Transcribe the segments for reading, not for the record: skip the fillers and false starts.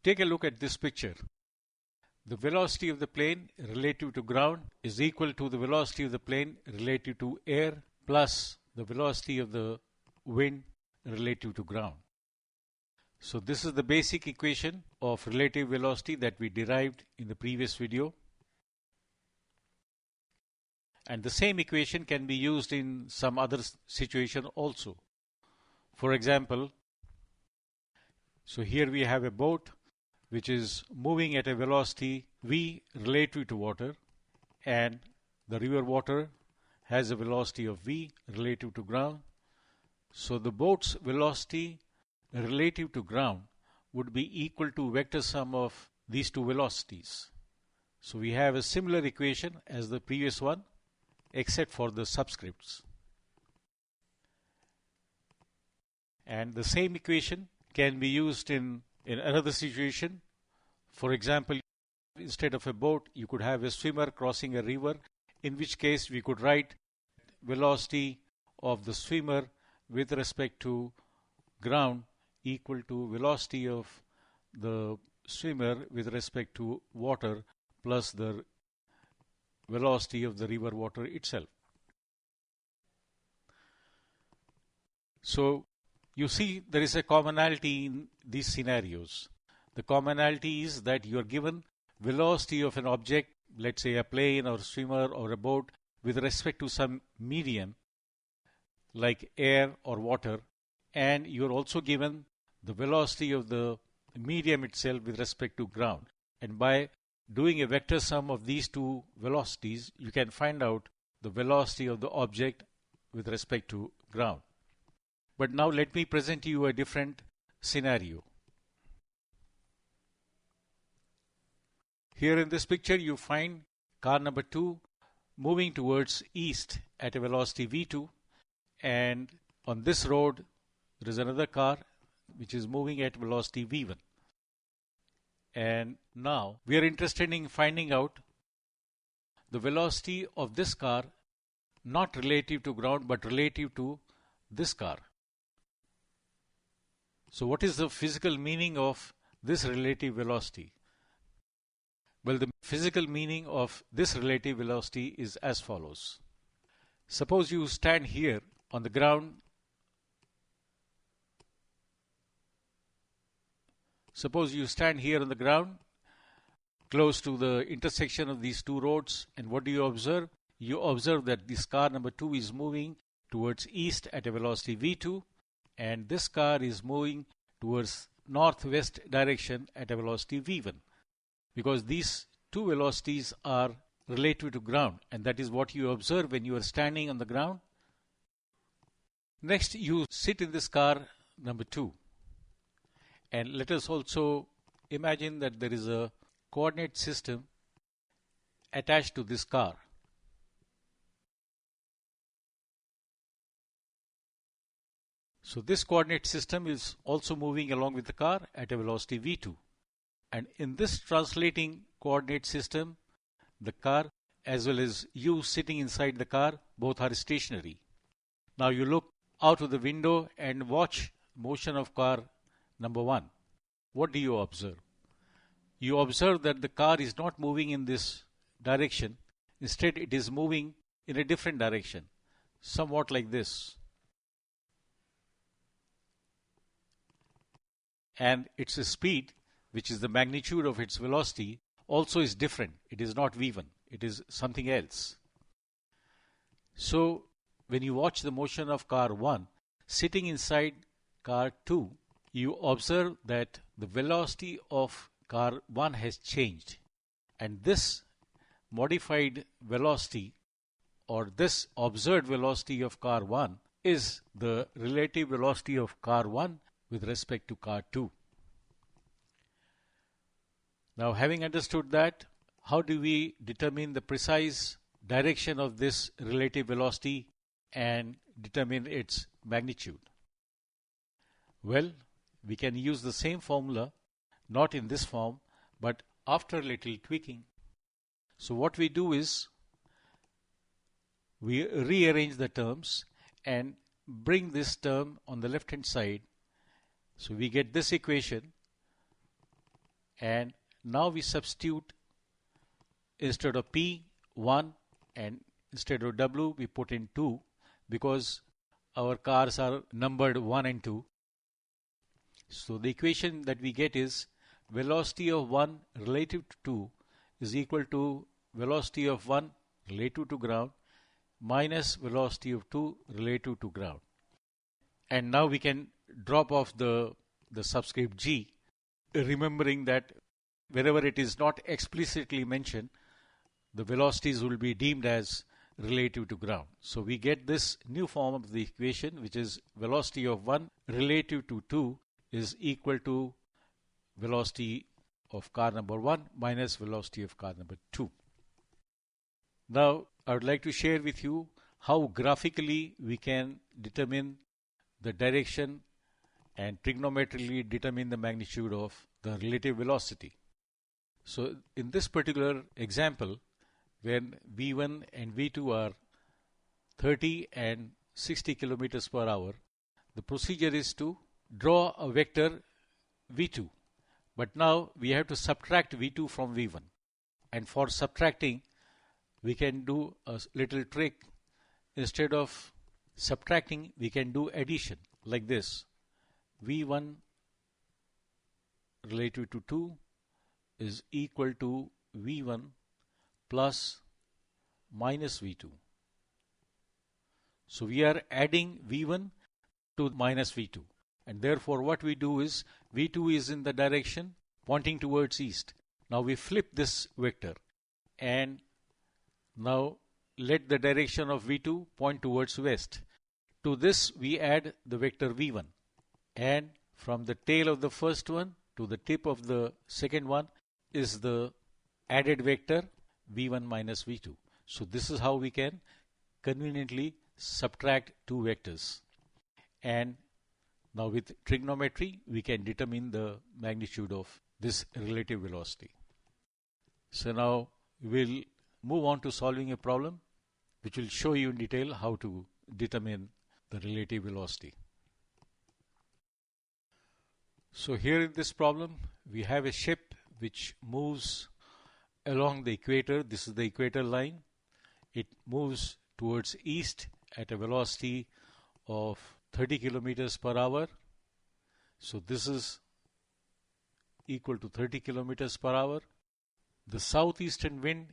Take a look at this picture. The velocity of the plane relative to ground is equal to the velocity of the plane relative to air plus the velocity of the wind relative to ground. So this is the basic equation of relative velocity that we derived in the previous video. And the same equation can be used in some other situation also. For example, so here we have a boat which is moving at a velocity v relative to water, and the river water has a velocity of v relative to ground. So the boat's velocity relative to ground would be equal to vector sum of these two velocities. So we have a similar equation as the previous one, except for the subscripts. And the same equation can be used in another situation. For example, instead of a boat, you could have a swimmer crossing a river, in which case we could write velocity of the swimmer with respect to ground equal to velocity of the swimmer with respect to water plus the velocity of the river water itself. So you see there is a commonality in these scenarios. The commonality is that you are given velocity of an object, let's say a plane or swimmer or a boat, with respect to some medium like air or water, and you are also given the velocity of the medium itself with respect to ground. And by doing a vector sum of these two velocities, you can find out the velocity of the object with respect to ground. But now let me present to you a different scenario. Here in this picture you find car number 2 moving towards east at a velocity v2, and on this road there is another car which is moving at velocity v1. And now we are interested in finding out the velocity of this car, not relative to ground but relative to this car. So what is the physical meaning of this relative velocity? Well, the physical meaning of this relative velocity is as follows. Suppose you stand here on the ground. Suppose you stand here on the ground close to the intersection of these two roads, and what do you observe? You observe that this car number 2 is moving towards east at a velocity v2, and this car is moving towards northwest direction at a velocity v1, because these two velocities are relative to ground, and that is what you observe when you are standing on the ground. Next, you sit in this car number 2, and let us also imagine that there is a coordinate system attached to this car. So this coordinate system is also moving along with the car at a velocity v2. And in this translating coordinate system, the car as well as you sitting inside the car, both are stationary. Now you look out of the window and watch motion of car number 1. What do you observe? You observe that the car is not moving in this direction. Instead, it is moving in a different direction, somewhat like this. And its speed, which is the magnitude of its velocity, also is different. It is not v1, it is something else. So when you watch the motion of car 1 sitting inside car 2, you observe that the velocity of car 1 has changed, and this modified velocity or this observed velocity of car 1 is the relative velocity of car 1 with respect to car 2. Now, having understood that, how do we determine the precise direction of this relative velocity and determine its magnitude? Well, we can use the same formula, not in this form, but after a little tweaking. So what we do is, we rearrange the terms and bring this term on the left hand side. So we get this equation And now we substitute, instead of P, 1, and instead of W we put in 2, because our cars are numbered 1 and 2. So the equation that we get is velocity of 1 relative to 2 is equal to velocity of 1 relative to ground minus velocity of 2 relative to ground. And now we can drop off the subscript G, remembering that wherever it is not explicitly mentioned, the velocities will be deemed as relative to ground. So we get this new form of the equation, which is velocity of 1 relative to 2 is equal to velocity of car number 1 minus velocity of car number 2. Now I would like to share with you how graphically we can determine the direction and trigonometrically determine the magnitude of the relative velocity. So in this particular example, when V1 and V2 are 30 and 60 kilometers per hour, the procedure is to draw a vector V2. But now we have to subtract V2 from V1. And for subtracting, we can do a little trick. Instead of subtracting, we can do addition like this. V1 relative to 2 is equal to V1 plus minus V2. So we are adding V1 to minus V2. And therefore what we do is V2 is in the direction pointing towards east. Now we flip this vector and now let the direction of V2 point towards west. To this we add the vector V1, and from the tail of the first one to the tip of the second one is the added vector V1 minus V2. So this is how we can conveniently subtract two vectors. And now with trigonometry we can determine the magnitude of this relative velocity. So now we'll move on to solving a problem which will show you in detail how to determine the relative velocity. So here in this problem we have a ship which moves along the equator. This is the equator line. It moves towards east at a velocity of 30 kilometers per hour. So this is equal to 30 kilometers per hour. The southeastern wind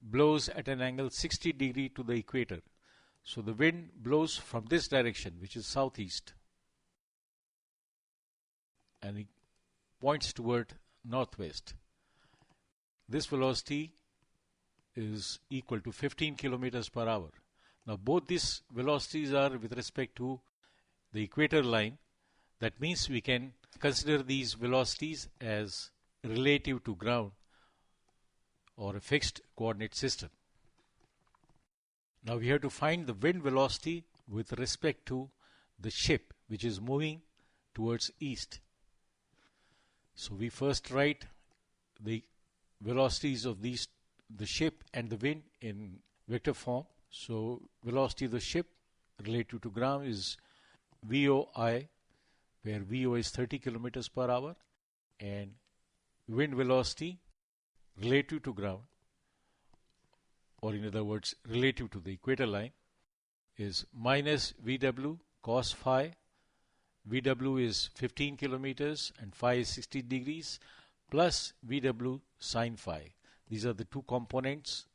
blows at an angle 60 degree to the equator. So the wind blows from this direction, which is southeast, and it points toward northwest. This velocity is equal to 15 kilometers per hour. Now both these velocities are with respect to the equator line. That means we can consider these velocities as relative to ground or a fixed coordinate system. Now we have to find the wind velocity with respect to the ship which is moving towards east. So we first write the velocities of the ship and the wind in vector form. So velocity of the ship relative to ground is VOI, where VO is 30 kilometers per hour, and wind velocity relative to ground, or in other words relative to the equator line, is minus VW cos phi. VW is 15 kilometers and phi is 60 degrees, plus VW sin phi. These are the two components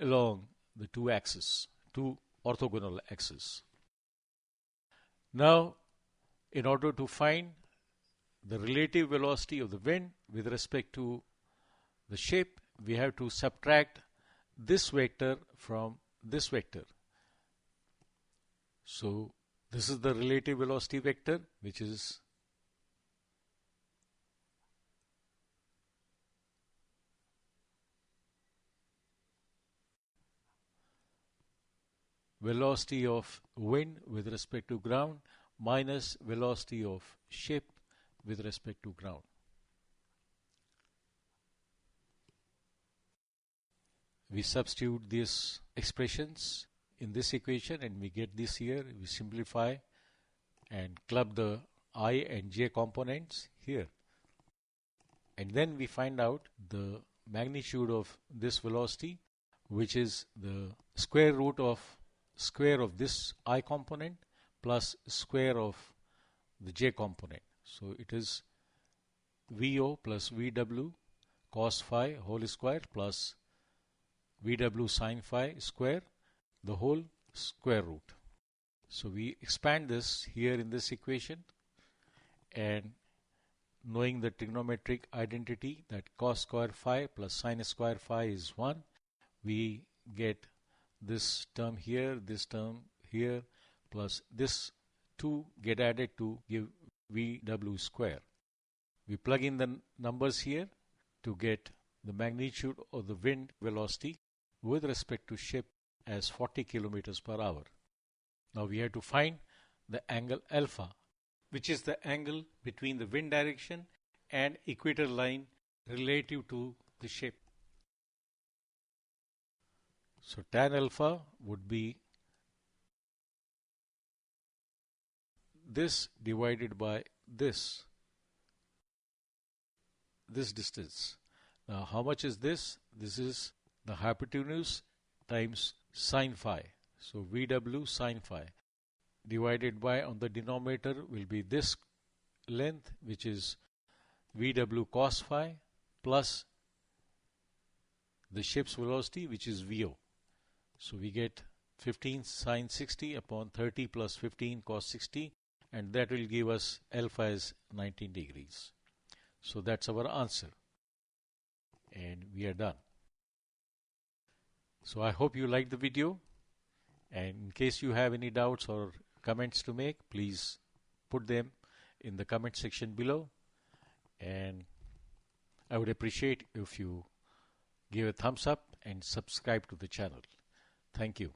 along the two axes, two orthogonal axes. Now, in order to find the relative velocity of the wind with respect to the ship, we have to subtract this vector from this vector. So this is the relative velocity vector, which is velocity of wind with respect to ground minus velocity of ship with respect to ground. We substitute these expressions in this equation and we get this here. We simplify and club the I and j components here. and then we find out the magnitude of this velocity, which is the square root of this I component plus square of the j component. So it is VO plus VW cos phi whole square plus VW sin phi square, the whole square root. So we expand this here in this equation, and knowing the trigonometric identity that cos square phi plus sin square phi is 1, we get this term here, plus this 2 get added to give VW square. We plug in the numbers here to get the magnitude of the wind velocity with respect to ship as 40 kilometers per hour. Now we have to find the angle alpha, which is the angle between the wind direction and equator line relative to the ship. So tan alpha would be this divided by this distance. Now how much is this? This is the hypotenuse times sin phi. So VW sin phi divided by, on the denominator will be this length, which is VW cos phi, plus the ship's velocity, which is VO. So we get 15 sin 60 upon 30 plus 15 cos 60, and that will give us alpha as 19 degrees. So that's our answer, and we are done. So I hope you liked the video, and in case you have any doubts or comments to make, please put them in the comment section below, and I would appreciate if you give a thumbs up and subscribe to the channel. Thank you.